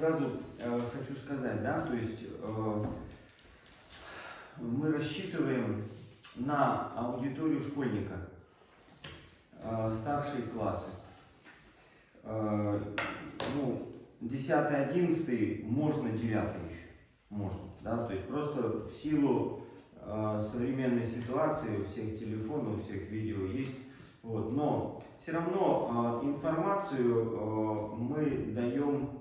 сразу хочу сказать, да, то есть мы рассчитываем на аудиторию школьника, старшие классы. Ну, 10-11 можно, 9 еще можно, да, то есть просто в силу современной ситуации, у всех телефонов, у всех видео есть, вот, но все равно информацию мы даем,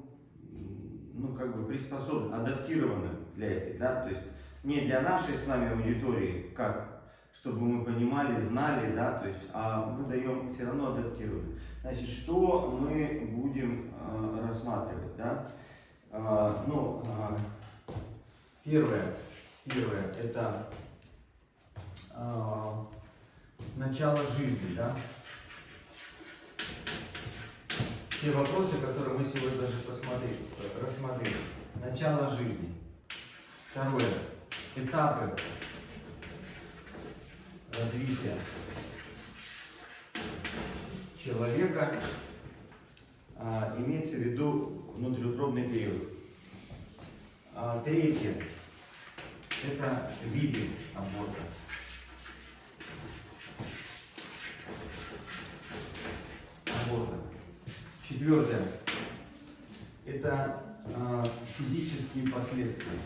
ну, как бы приспособленную, адаптированную для этой, да, то есть не для нашей с вами аудитории, как, чтобы мы понимали, знали, да, то есть, а мы даем все равно адаптированную. Значит, что мы будем рассматривать, да? Первое это начало жизни, да? Те вопросы, которые мы сегодня даже рассмотрели. Начало жизни. Второе. Этапы развития человека, имеется в виду внутриутробный период. Третье. Это виды аборта. Четвертое. Это физические последствия.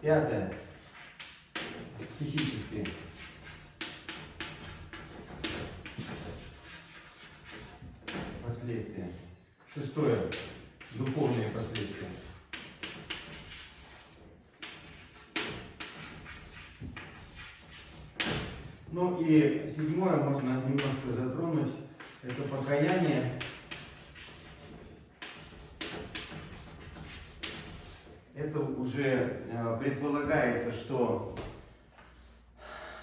Пятое. Психические. Последствия. Шестое. Духовные последствия. Ну и седьмое можно немножко затронуть. Это покаяние. Это уже предполагается, что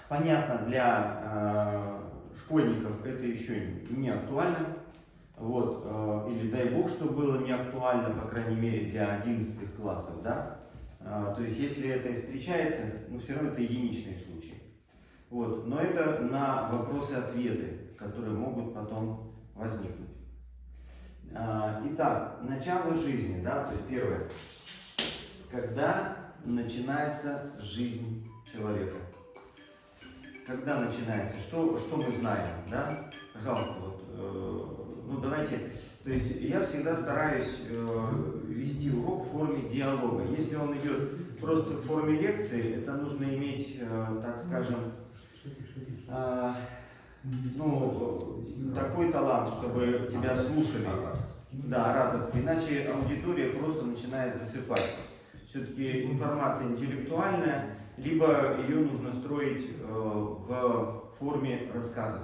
понятно, для школьников это еще не актуально. Вот, или дай бог, что было не актуально, по крайней мере, для 11 классов, да. То есть, если это и встречается, ну, все равно это единичный случай. Вот, но это на вопросы-ответы, которые могут потом возникнуть. Итак, начало жизни, да, то есть первое. Когда начинается жизнь человека? Когда начинается? Что мы знаем, да? Пожалуйста, вот, ну давайте, то есть я всегда стараюсь вести урок в форме диалога. Если он идет просто в форме лекции, это нужно иметь, так скажем, такой талант, чтобы тебя слушали. Да, ораторский. Иначе аудитория просто начинает засыпать. Все-таки информация интеллектуальная, либо ее нужно строить в форме рассказов.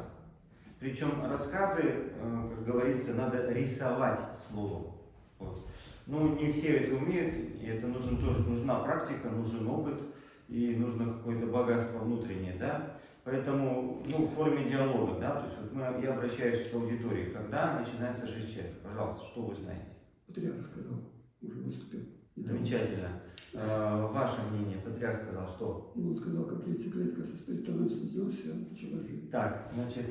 Причем рассказы, как говорится, надо рисовать словом. Вот. Ну, не все это умеют, и это нужна практика, нужен опыт, и нужно какое-то богатство внутреннее, да. Поэтому, ну, в форме диалога, да, то есть вот я обращаюсь к аудитории, когда начинается жизнь человека. Пожалуйста, что вы знаете? Патриарх сказал, уже выступил. Замечательно. Ваше мнение, патриарх сказал, что? Он сказал, как яйцеклетка состоит, становится сделать, все, начала жить. Так, значит,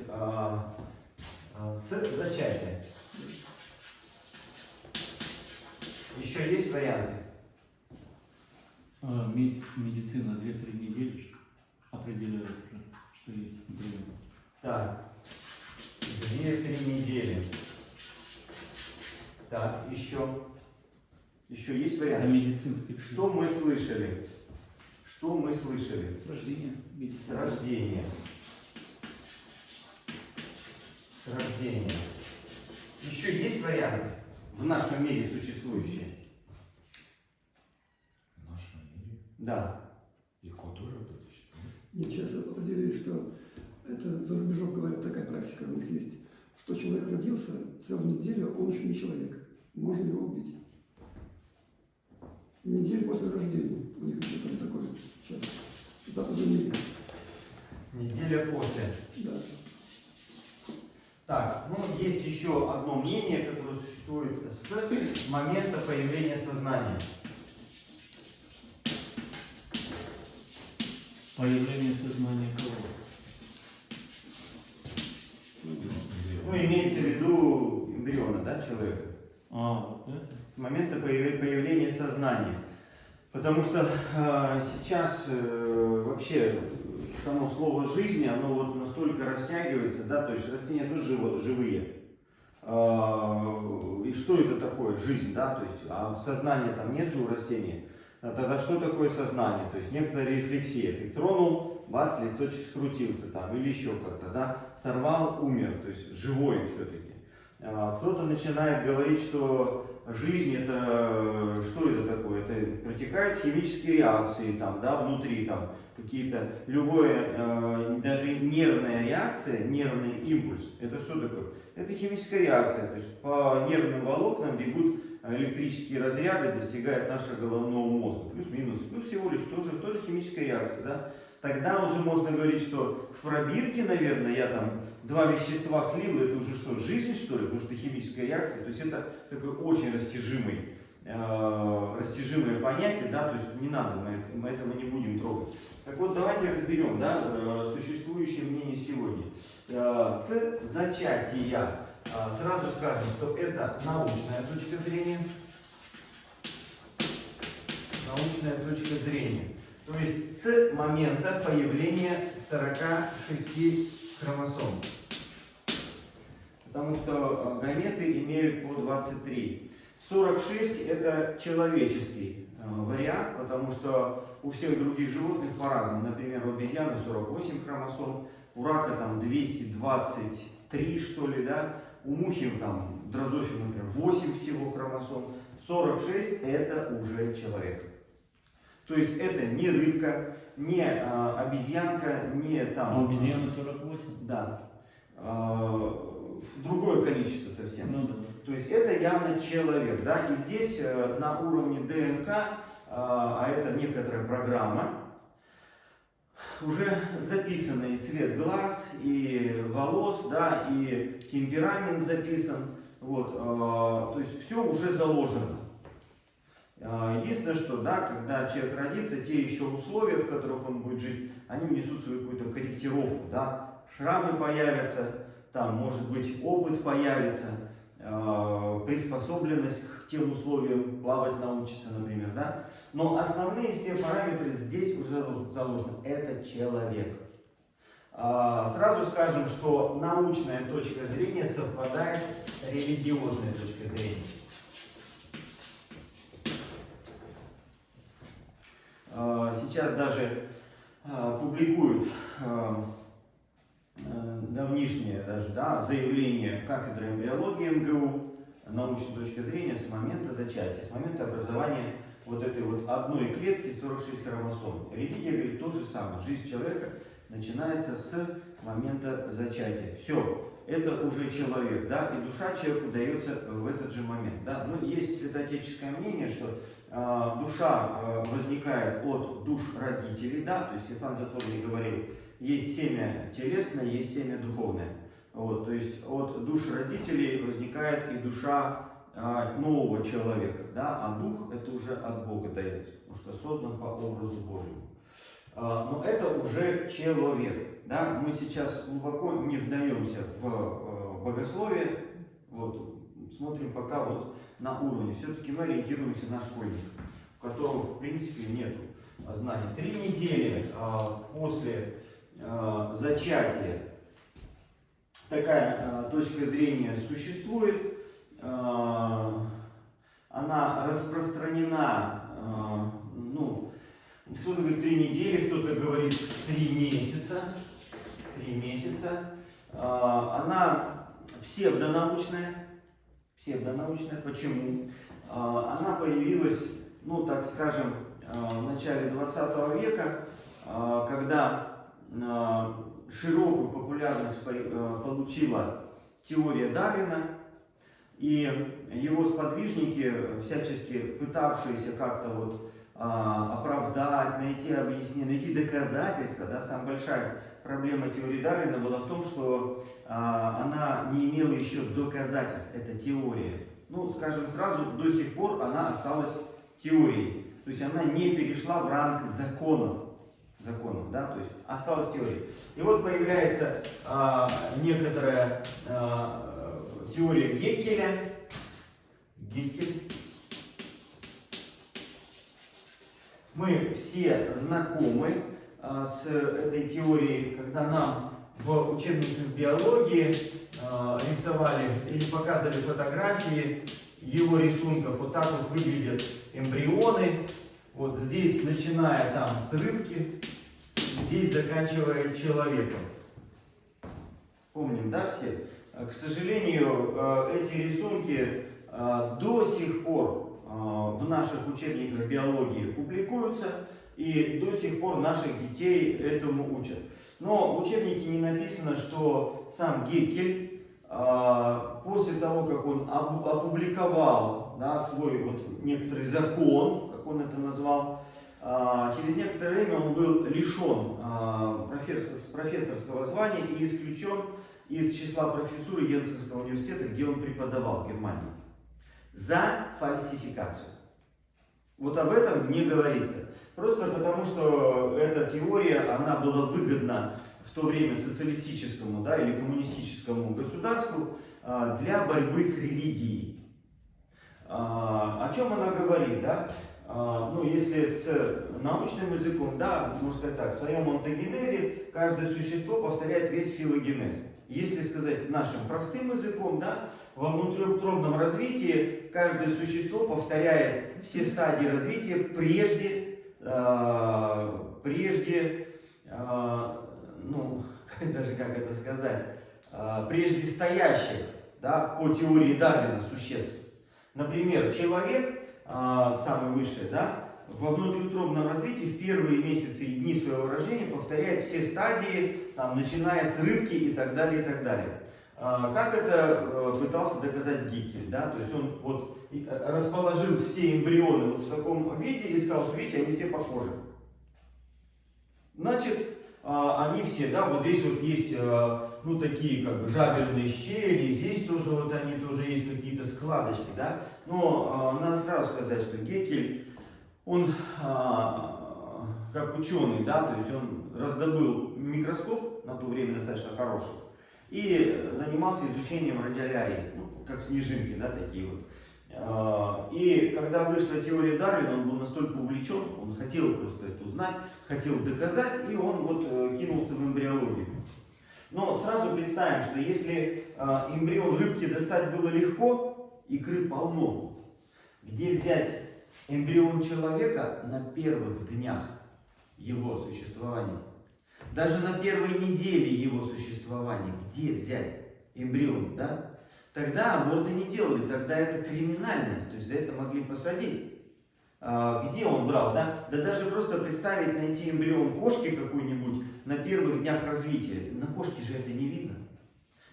с зачатия. Еще есть варианты? Медицина 2-3 недели определяет уже, что есть. Так, 2-3 недели. Так, еще. Еще есть варианты? Медицинский. Что мы слышали? Что мы слышали? С рождения. С рождения. С рождения. Еще есть варианты в нашем мире существующие? В нашем мире? Да. ЭКО тоже вот это считает? Мне сейчас определили, что это за рубежом, говорят, такая практика у них есть, что человек родился, целую неделю, он еще не человек, можно его убить. Неделю после рождения, у них еще там такое сейчас, в западном мире. Неделя после. Да. Так, ну есть еще одно мнение, которое существует с момента появления сознания. Появление сознания кого? Ну, имеется в виду эмбриона, да, человека. Вот это. С момента появления сознания. Потому что сейчас вообще само слово жизнь, оно вот настолько растягивается, да, то есть растения тоже живые. И что это такое жизнь, да, то есть сознания там нет же у растения. Тогда что такое сознание? То есть некоторая рефлексия. Ты тронул, бац, листочек скрутился там, или еще как-то, да, сорвал, умер, то есть живой все-таки. Кто-то начинает говорить, что жизнь это, что это такое? Это протекают химические реакции там, да, внутри там какие-то, любое, даже нервная реакция, нервный импульс, это что такое? Это химическая реакция, то есть по нервным волокнам бегут электрические разряды, достигают нашего головного мозга, плюс-минус, ну всего лишь тоже химическая реакция, да. Тогда уже можно говорить, что в пробирке, наверное, я там два вещества слил, это уже что, жизнь что ли, потому что химическая реакция, то есть это такое очень растяжимое понятие, да, то есть не надо, мы этого не будем трогать. Так вот, давайте разберем, да, существующее мнение сегодня. С зачатия сразу скажем, что это научная точка зрения. Научная точка зрения. То есть с момента появления 46 хромосом. Потому что гаметы имеют по 23. 46 это человеческий вариант, потому что у всех других животных по-разному. Например, у обезьяны 48 хромосом, у рака там 223 что ли, да, у мухи там, дрозофил, например, 8 всего хромосом. 46 это уже человек. То есть это не рыбка, не обезьянка, не там... А у обезьяны 48? Да. Другое количество совсем. Ну да. То есть это явно человек, да, и здесь на уровне ДНК, а это некоторая программа, уже записан и цвет глаз, и волос, да, и темперамент записан, вот, то есть все уже заложено. Единственное, что, да, когда человек родится, те еще условия, в которых он будет жить, они внесут свою какую-то корректировку, да, шрамы появятся, там, может быть, опыт появится, приспособленность к тем условиям, плавать научится, например, да. Но основные все параметры здесь уже заложены. Это человек. Сразу скажем, что научная точка зрения совпадает с религиозной точкой зрения. Сейчас даже публикуют давнишнее даже, да, заявление кафедры эмбриологии МГУ, научной точки зрения с момента зачатия, с момента образования вот этой вот одной клетки 46 хромосом. Религия говорит то же самое. Жизнь человека начинается с момента зачатия. Все, это уже человек, да, и душа человеку дается в этот же момент, да. Но есть святоотеческое мнение, что душа возникает от душ родителей, да, то есть Феофан Затворник говорил, есть семя телесное, есть семя духовное. Вот, то есть от душ родителей возникает и душа нового человека, да, а дух это уже от Бога дается, потому что создан по образу Божьему. Но это уже человек, да, мы сейчас глубоко не вдаемся в богословие, вот, смотрим пока вот на уровне, все-таки мы ориентируемся на школьников, у которого в принципе нету знаний. 3 недели после зачатия такая точка зрения существует, она распространена, ну, кто-то говорит 3 недели, кто-то говорит 3 месяца, 3 месяца, она псевдонаучная, почему? Она появилась, ну, так скажем, в начале 20 века, когда широкую популярность получила теория Дарвина, и его сподвижники, всячески пытавшиеся как-то вот оправдать, найти объяснение, найти доказательства, да, самая большая проблема теории Дарвина была в том, что она не имела еще доказательств, это теория. Ну, скажем сразу, до сих пор она осталась теорией, то есть она не перешла в ранг законов. законов, да, то есть осталась теория. И вот появляется некоторая теория Геккеля. Геккель. Мы все знакомы с этой теорией, когда нам в учебниках биологии рисовали или показывали фотографии его рисунков. Вот так вот выглядят эмбрионы. Вот здесь, начиная там с рыбки, здесь заканчивая человеком. Помним, да, все? К сожалению, эти рисунки до сих пор в наших учебниках биологии публикуются, и до сих пор наших детей этому учат. Но в учебнике не написано, что сам Геккель, после того, как он опубликовал, да, свой вот некоторый закон, как он это назвал, через некоторое время он был лишен профессорского звания и исключен из числа профессуры Йенсенского университета, где он преподавал в Германии, за фальсификацию. Вот об этом не говорится. Просто потому, что эта теория, она была выгодна в то время социалистическому, да, или коммунистическому государству для борьбы с религией. О чем она говорит, да? Ну, если с научным языком, да, можно сказать так, в своем онтогенезе каждое существо повторяет весь филогенез. Если сказать нашим простым языком, да, во внутриутробном развитии каждое существо повторяет все стадии развития ну, даже как это сказать, прежде стоящих, да, по теории Дарвина существ. Например, человек, самый высший, да, во внутриутробном развитии в первые месяцы и дни своего рождения повторяет все стадии, там, начиная с рыбки и так далее, и так далее. Как это пытался доказать Геккель, да, то есть он вот расположил все эмбрионы вот в таком виде и сказал, что видите, они все похожи. Значит, они все, да, вот здесь вот есть, ну, такие как бы жаберные щели, здесь тоже вот они тоже есть какие-то складочки, да, но надо сразу сказать, что Геккель, он как ученый, да, то есть он раздобыл микроскоп, на то время достаточно хороший, и занимался изучением радиолярии, ну, как снежинки, да, такие вот. И когда вышла теория Дарвина, он был настолько увлечен, он хотел просто это узнать, хотел доказать, и он вот кинулся в эмбриологию. Но сразу представим, что если эмбрион рыбки достать было легко, икры полно, где взять эмбрион человека на первых днях его существования? Даже на первой неделе его существования, где взять эмбрион, да? Тогда аборты не делали, тогда это криминально, то есть за это могли посадить. Где он брал, да? Да даже просто представить, найти эмбрион кошки какой-нибудь на первых днях развития, на кошке же это не видно.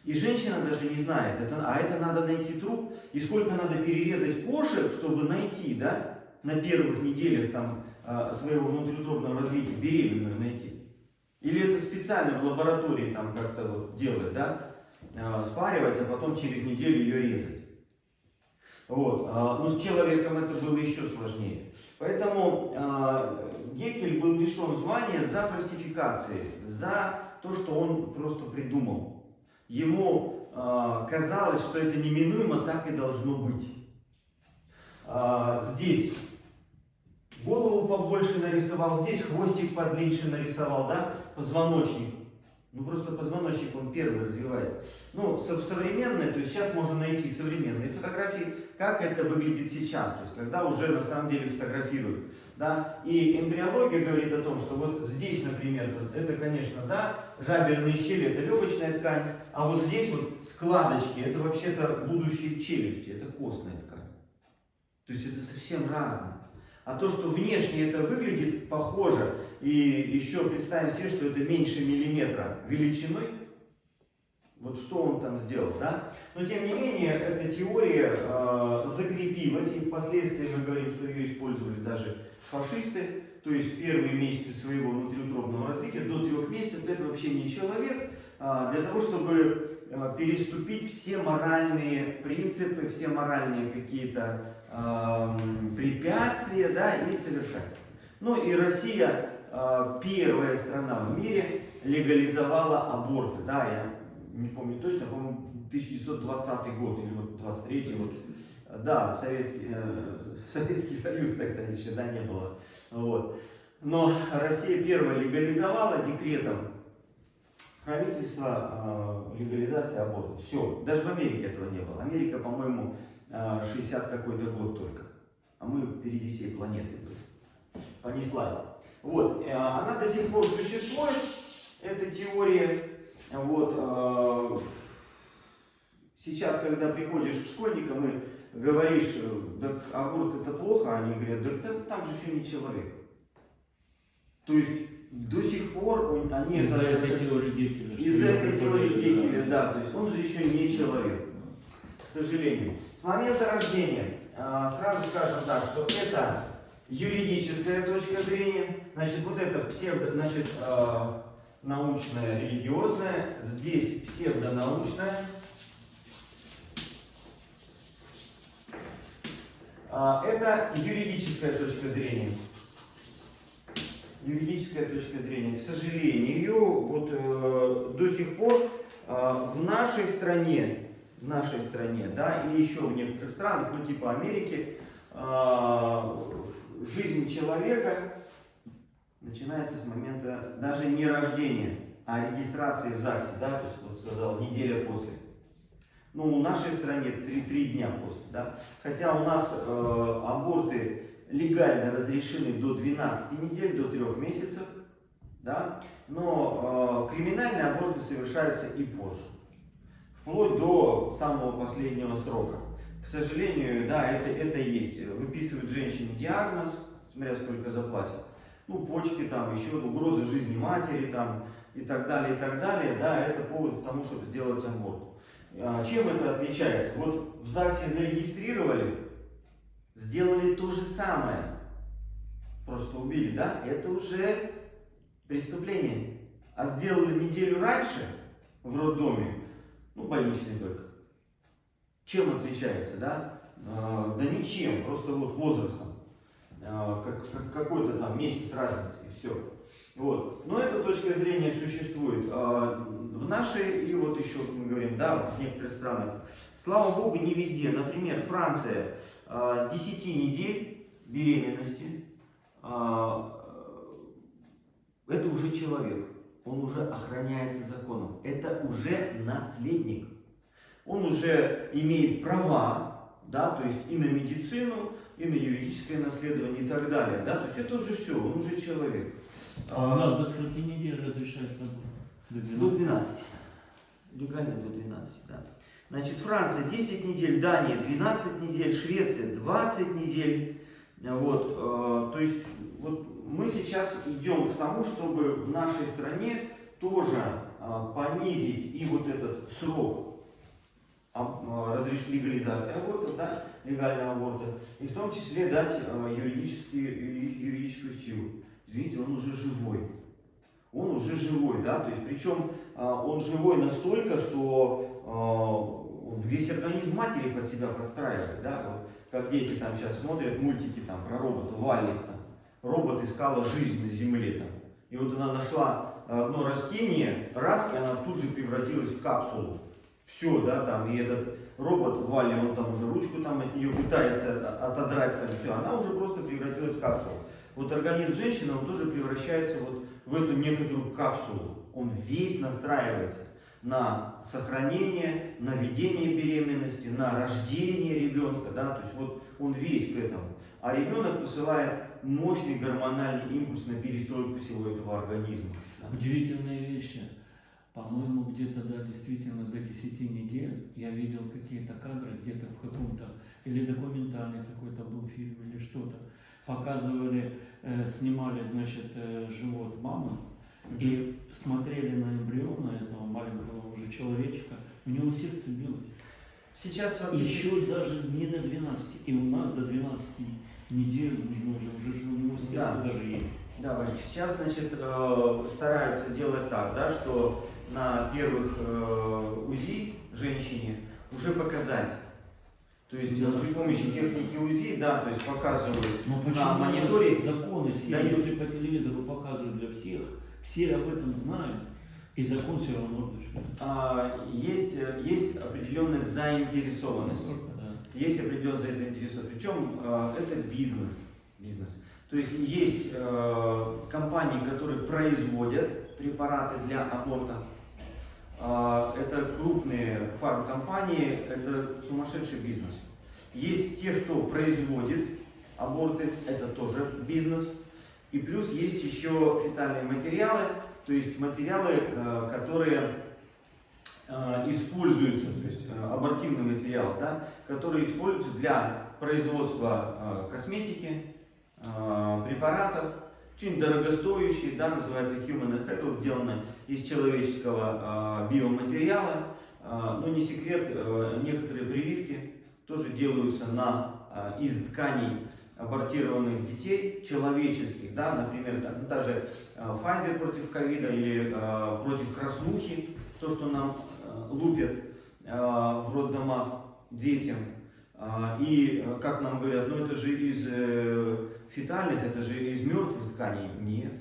И женщина даже не знает, а это надо найти труп, и сколько надо перерезать кошек, чтобы найти, да, на первых неделях там, своего внутриутробного развития, беременную найти. Или это специально в лаборатории там как-то вот делать, да? Спаривать, а потом через неделю ее резать. Вот. Но с человеком это было еще сложнее. Поэтому Геккель был лишен звания за фальсификации, за то, что он просто придумал. Ему казалось, что это неминуемо так и должно быть. Здесь голову побольше нарисовал, здесь хвостик подлиннее нарисовал, да, позвоночник. Ну просто позвоночник, он первый развивается. Ну, современные, то есть сейчас можно найти современные фотографии, как это выглядит сейчас, то есть когда уже на самом деле фотографируют. Да? И эмбриология говорит о том, что вот здесь, например, это, конечно, да, жаберные щели, это легочная ткань, а вот здесь вот складочки, это вообще-то будущие челюсти, это костная ткань. То есть это совсем разное. А то, что внешне это выглядит похоже, и еще представим себе, что это меньше миллиметра величиной, вот что он там сделал, да? Но тем не менее, эта теория закрепилась, и впоследствии мы говорим, что ее использовали даже фашисты, то есть в первые месяцы своего внутриутробного развития, до 3 месяцев, это вообще не человек, для того, чтобы переступить все моральные принципы, все моральные какие-то препятствия, да, и совершать. Ну и Россия первая страна в мире легализовала аборты. Да, я не помню точно, по-моему, 1920 год или вот 23 год. Да, Советский Союз тогда еще, да, не было. Вот. Но Россия первая легализовала декретом правительства легализации абортов. Все, даже в Америке этого не было. Америка, по-моему, 60 какой-то год только. А мы впереди всей планеты были. Понеслась. Вот, она до сих пор существует, эта теория. Вот, сейчас, когда приходишь к школьникам и говоришь, да, аборт это плохо, они говорят, да там же еще не человек. То есть до сих пор они... Из-за этой теории Геккеля. Из-за этой теории Геккеля, да, то есть он же еще не человек, к сожалению. С момента рождения, сразу скажем так, что это юридическая точка зрения, значит, вот это псевдо, значит, научная, религиозная, здесь псевдонаучная. Это юридическая точка зрения. Юридическая точка зрения. К сожалению, вот до сих пор в нашей стране, да, и еще в некоторых странах, ну типа Америки, жизнь человека начинается с момента даже не рождения, а регистрации в ЗАГСе, да, то есть вот сказал неделя после. Ну, в нашей стране 3 дня после, да. Хотя у нас аборты легально разрешены до 12 недель, до 3 месяцев, да, но криминальные аборты совершаются и позже, вплоть до самого последнего срока. К сожалению, да, это есть. Выписывают женщине диагноз, смотря сколько заплатят. Ну, почки там, еще угрозы жизни матери там и так далее, да, это повод к тому, чтобы сделать аборт. Чем это отличается? Вот в ЗАГСе зарегистрировали, сделали то же самое, просто убили, да, это уже преступление. А сделали неделю раньше в роддоме, ну, больничный только. Чем отличается, да? Да ничем, просто вот возрастом. Какой-то там месяц разницы и все. Вот. Но эта точка зрения существует в нашей, и вот еще мы говорим, да, в некоторых странах. Слава богу, не везде. Например, Франция с 10 недель беременности, это уже человек, он уже охраняется законом, это уже наследник. Он уже имеет права, да, то есть и на медицину, и на юридическое наследование и так далее, да, то есть это уже все, он уже человек. А у нас до скольки недель разрешается аборт? До 12. Легально до 12, да. Значит, Франция 10 недель, Дания 12 недель, Швеция 20 недель. Вот, то есть вот мы сейчас идем к тому, чтобы в нашей стране тоже понизить и вот этот срок легализации абортов, да, легального аборта, и в том числе дать юридическую силу. Извините, он уже живой. Он уже живой, да, то есть причем он живой настолько, что весь организм матери под себя подстраивает, да, вот как дети там сейчас смотрят мультики там про робота, Валик там, робот искала жизнь на земле там, и вот она нашла одно растение, раз, и она тут же превратилась в капсулу. Все, да, там, и этот робот Валли, он там уже ручку там от нее пытается отодрать, там, все, она уже просто превратилась в капсулу. Вот организм женщины, он тоже превращается вот в эту некоторую капсулу. Он весь настраивается на сохранение, на ведение беременности, на рождение ребенка, да, то есть вот он весь к этому. А ребенок посылает мощный гормональный импульс на перестройку всего этого организма. Да. Удивительные вещи. По-моему, где-то, да, действительно до 10 недель я видел какие-то кадры, где-то в каком-то, или документальный какой-то был фильм, или что-то. Показывали, снимали, значит, живот мамы и смотрели на эмбриона этого маленького уже человечка, у него сердце билось. Сейчас фактически... Еще даже не до 12, и у нас до 12 недель уже у него сердце, да, даже есть. Да, Ванечка, сейчас, значит, стараются делать так, да, что на первых УЗИ женщине уже показать. То То есть Да, при помощи техники УЗИ, да, то есть показывают Но на почему мониторе. законы все, дают. если по телевизору показывают для всех, все об этом знают, и закон все равно решает. Есть определенная заинтересованность. Да. Есть определенная заинтересованность. Причем это бизнес. То есть есть компании, которые производят препараты для аборта. Это крупные фармкомпании, это сумасшедший бизнес. Есть те, кто производит аборты, это тоже бизнес. И плюс есть еще фетальные материалы, то есть материалы, которые используются, то есть абортивный материал, да, который используется для производства косметики, препаратов, очень дорогостоящие, да, называется human hair, сделано из человеческого биоматериала. Но не секрет, некоторые прививки тоже делаются из тканей абортированных детей, человеческих, да, например, та же Pfizer против ковида или против краснухи, то, что нам лупят в роддомах детям. И как нам говорят, ну это же из фетальных, это же из мертвых тканей. Нет.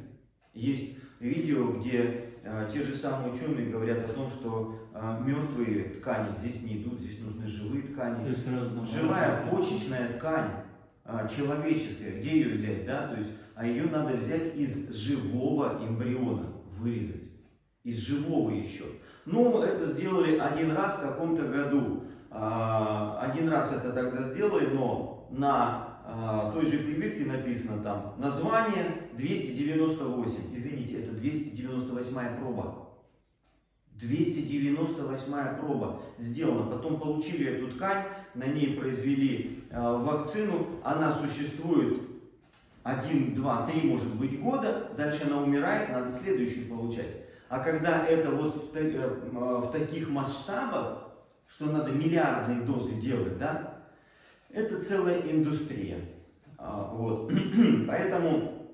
Есть видео, где те же самые ученые говорят о том, что мертвые ткани здесь не идут, здесь нужны живые ткани. То есть сразу Живая почечная ткань, человеческая, где ее взять, да? То есть, ее надо взять из живого эмбриона, вырезать. Из живого еще. Ну, это сделали один раз в каком-то году. Один раз это тогда сделали, но на той же прививке написано там название 298. Извините, это 298 проба. 298 проба сделана. Потом получили эту ткань, на ней произвели вакцину. Она существует 1, 2, 3, может быть, года. Дальше она умирает, надо следующую получать. А когда это вот в таких масштабах, что надо миллиардные дозы делать, да, это целая индустрия. Вот. Поэтому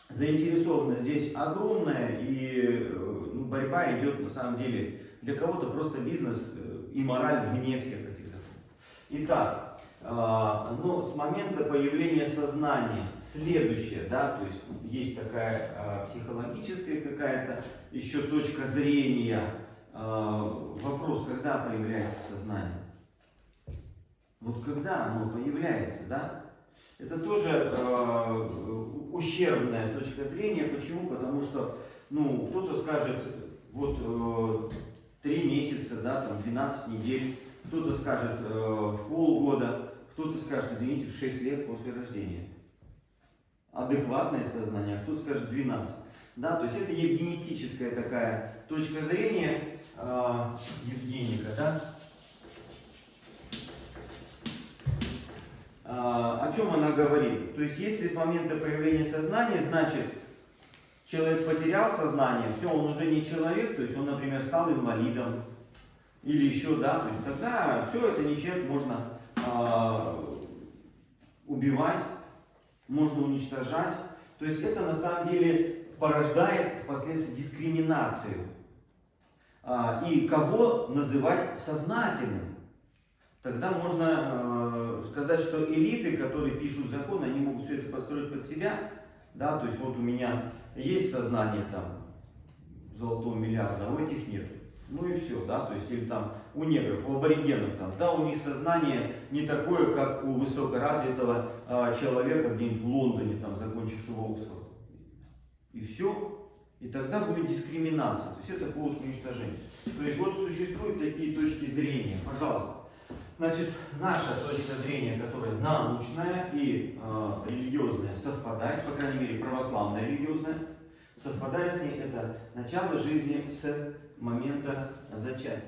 заинтересованность здесь огромная, и борьба идет на самом деле для кого-то просто бизнес и мораль вне всех этих законов. Итак, но с момента появления сознания следующее, да, то есть такая психологическая какая-то еще точка зрения. Вопрос, когда появляется сознание? Вот когда оно появляется, да? Это тоже ущербная точка зрения. Почему? Потому что, ну, кто-то скажет, вот 3 месяца, да, там 12 недель, кто-то скажет в полгода, кто-то скажет, извините, в 6 лет после рождения. Адекватное сознание, а кто-то скажет 12. Да, то есть это евгенистическая такая точка зрения. Евгеника, да? О чем она говорит? То есть, если с момента появления сознания, значит, человек потерял сознание, все, он уже не человек, то есть он, например, стал инвалидом, или еще, да, то есть тогда все это не человек, можно убивать, можно уничтожать. То есть это на самом деле порождает впоследствии дискриминацию. И кого называть сознательным? Тогда можно сказать, что элиты, которые пишут закон, они могут все это построить под себя. Да, то есть вот у меня есть сознание там золотого миллиарда, а у этих нет. Ну и все, да, то есть или там у негров, у аборигенов там, да, у них сознание не такое, как у высокоразвитого человека где-нибудь в Лондоне, там, закончившего Оксфорд. И все. И тогда будет дискриминация, то есть это повод к уничтожению. То есть вот существуют такие точки зрения, пожалуйста. Значит, наша точка зрения, которая научная и религиозная, совпадает, по крайней мере православная религиозная, совпадает с ней, это начало жизни с момента зачатия.